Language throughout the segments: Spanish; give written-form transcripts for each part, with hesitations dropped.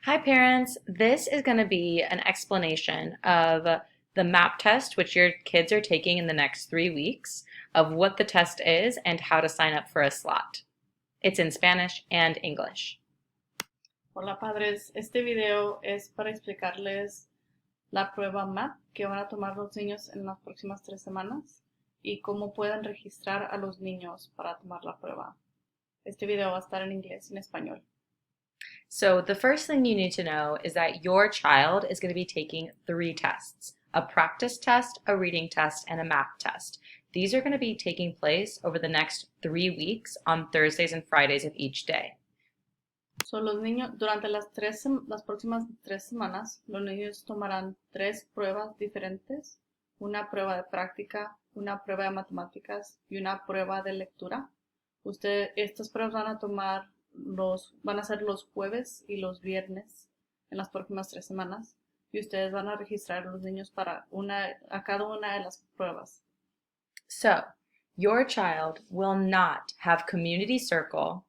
Hi parents, this is going to be an explanation of the MAP test, which your kids are taking in the next 3 weeks, of what the test is and how to sign up for a slot. It's in Spanish and English. Hola padres, este video es para explicarles la prueba MAP que van a tomar los niños en las próximas 3 semanas y cómo pueden registrar a los niños para tomar la prueba. Este video va a estar en inglés y en español. So the first thing you need to know is that your child is going to be taking 3 tests, a practice test, a reading test, and a MAP test. These are going to be taking place over the next 3 weeks on Thursdays and Fridays of each day. So, los niños, durante las próximas 3 semanas, los niños tomarán 3 pruebas diferentes, una prueba de práctica, una prueba de matemáticas y una prueba de lectura. Estas pruebas van a ser los jueves y los viernes en las próximas 3 semanas y ustedes van a registrar a los niños a cada una de las pruebas. So, your child will not have community circle,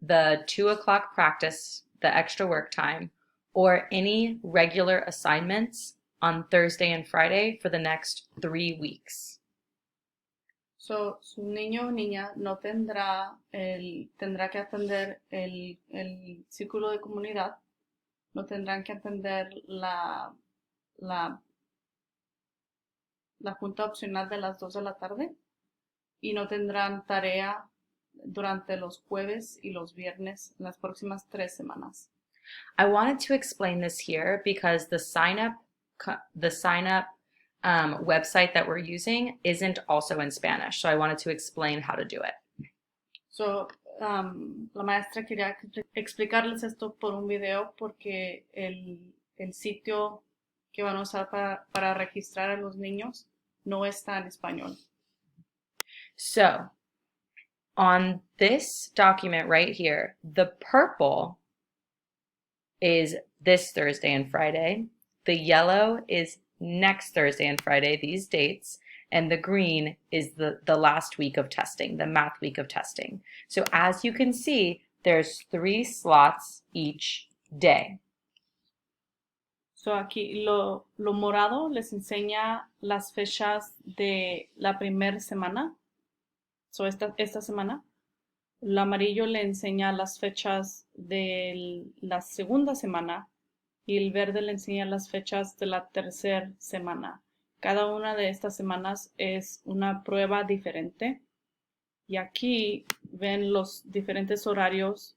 the 2 o'clock practice, the extra work time, or any regular assignments on Thursday and Friday for the next 3 weeks. So, su niño o niña no tendrá que atender el círculo de comunidad, no tendrán que atender la junta opcional de las 2 de la tarde y no tendrán tarea durante los jueves y los viernes en las próximas 3 semanas. I wanted to explain this here because the sign up website that we're using isn't also in Spanish, so I wanted to explain how to do it. So, la maestra quería explicarles esto por un video porque el sitio que van a usar para registrar a los niños no está en español. So, on this document right here, the purple is this Thursday and Friday, the yellow is next Thursday and Friday, these dates, and the green is the last week of testing, the math week of testing. So as you can see, there's 3 slots each day. So, aquí lo morado les enseña las fechas de la primera semana. So, esta semana. Lo amarillo le enseña las fechas de la segunda semana y el verde le enseña las fechas de la tercera semana. Cada una de estas semanas es una prueba diferente y aquí ven los diferentes horarios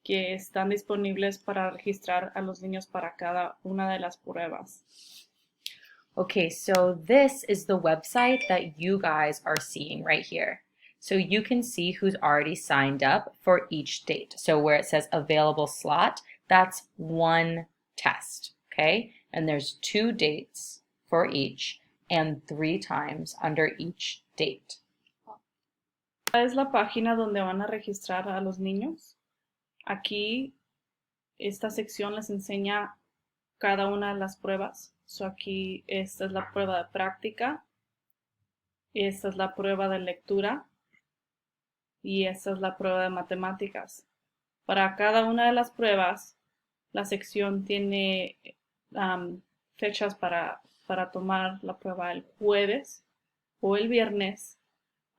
que están disponibles para registrar a los niños para cada una de las pruebas. Okay, so this is the website that you guys are seeing right here. So you can see who's already signed up for each date. So where it says available slot, that's 1 test, okay? And there's 2 dates for each and 3 times under each date. Esta es la página donde van a registrar a los niños. Aquí, esta sección les enseña cada una de las pruebas. So aquí, esta es la prueba de práctica, esta es la prueba de lectura y esta es la prueba de matemáticas. Para cada una de las pruebas, la sección tiene fechas para tomar la prueba el jueves o el viernes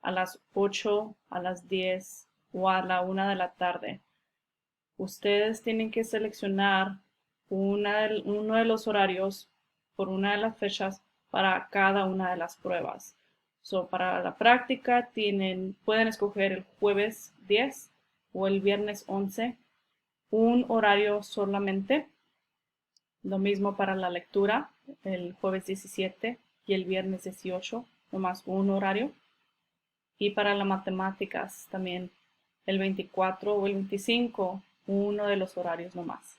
a las 8, a las 10 o a la 1 de la tarde. Ustedes tienen que seleccionar uno de los horarios por una de las fechas para cada una de las pruebas. So, para la práctica pueden escoger el jueves 10 o el viernes 11, un horario solamente. Lo mismo para la lectura, el jueves 17 y el viernes 18, nomás un horario. Y para las matemáticas también, el 24 o el 25, uno de los horarios nomás.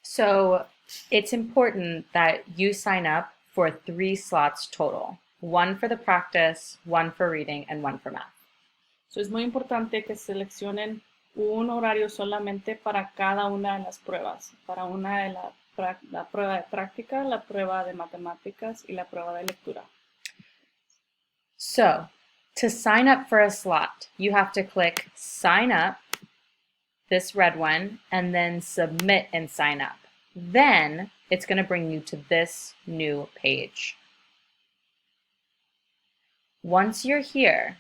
So it's important that you sign up for 3 slots total. 1 for the practice, 1 for reading, and 1 for math. So, es muy importante que seleccionen un horario solamente para cada una de las pruebas. Para una de la prueba de práctica, la prueba de matemáticas y la prueba de lectura. So, to sign up for a slot, you have to click sign up this red one, and then submit and sign up. Then it's going to bring you to this new page. Once you're here,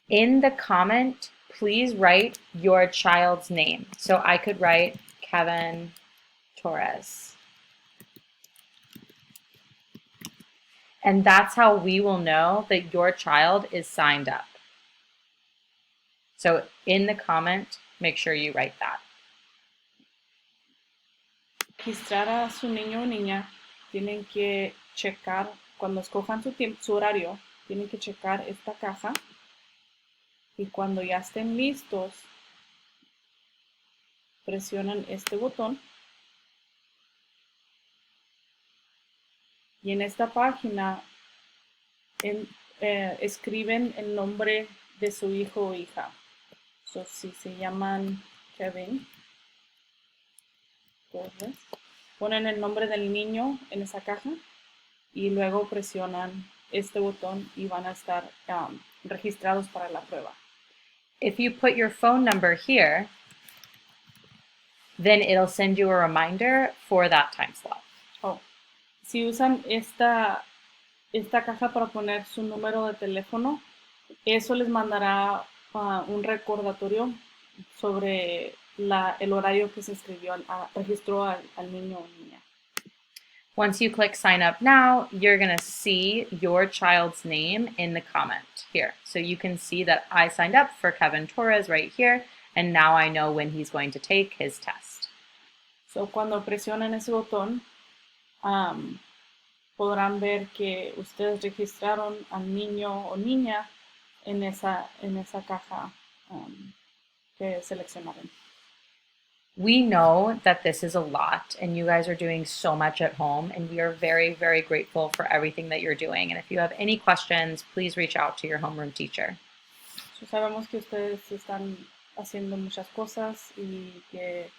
in the comment, please write your child's name. So I could write Kevin Torres. And that's how we will know that your child is signed up. So in the comment, make sure you write that. Registrar a su niño o niña, tienen que checar, cuando escojan su horario, tienen que checar esta caja y cuando ya estén listos, presionan este botón y en esta página escriben el nombre de su hijo o hija. So, si se llaman Kevin, entonces, ponen el nombre del niño en esa caja y luego presionan este botón y van a estar registrados para la prueba. If you put your phone number here, then it'll send you a reminder for that time slot. Oh, si usan esta caja para poner su número de teléfono, eso les mandará un recordatorio sobre el horario que se registró al niño o niña. Once you click sign up now, you're going to see your child's name in the comment here. So you can see that I signed up for Kevin Torres right here, and now I know when he's going to take his test. So cuando presionan ese botón, podrán ver que ustedes registraron al niño o niña en esa caja que seleccionaron. We know that this is a lot and you guys are doing so much at home, and we are very, very grateful for everything that you're doing. And if you have any questions, please reach out to your homeroom teacher. So, sabemos que ustedes están haciendo muchas cosas y que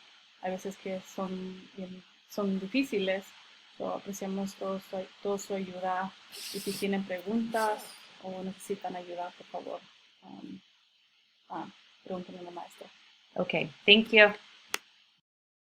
hay veces que son difíciles. So, apreciamos toda su ayuda y si tienen preguntas o necesitan ayuda, por favor, pregúntenle a la maestra. Okay, thank you.